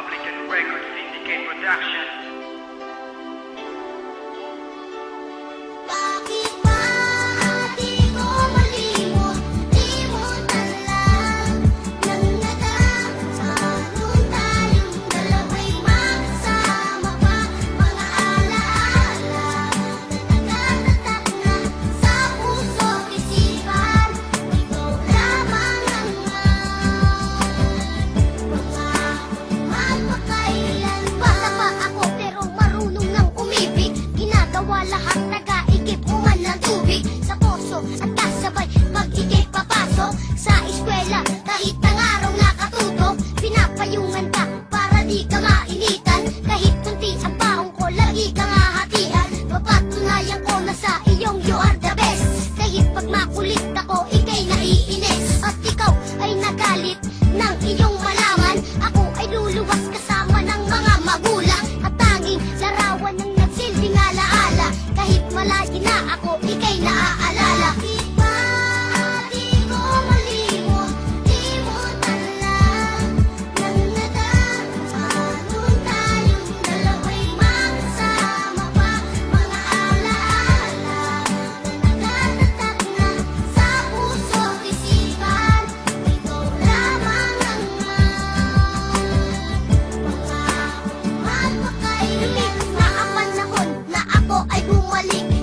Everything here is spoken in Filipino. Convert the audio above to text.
Republican Record Syndicate Productions. Lahat nag-aigip uman ng tubig sa poso at kasabay mag-igip papasok sa eskwela. Kahit ng araw nakatutok, pinapayungan ka para di ka mainitan. Kahit kunti ang baong ko, lagi kang hahatian. Papatunayan ko na sa iyong you are the best. Kahit pag makulit ako, ikay naiinis. At ikaw ay nagalit ng iyong malaman. Ako ay luluwas kasama ng mga magulang. At tanging larawan ng nagsilbing alaala. Kahit malayo na ako, ikay naaalala. Di ko malimot, di mo talang nang nadaan. Nung tayong dalawa'y magkasama pa. Mga alaala na nagtatatak na sa puso't isipan. Ikaw lamang ang pangako magpakailan. Na ang panahon na ako ay bumalik.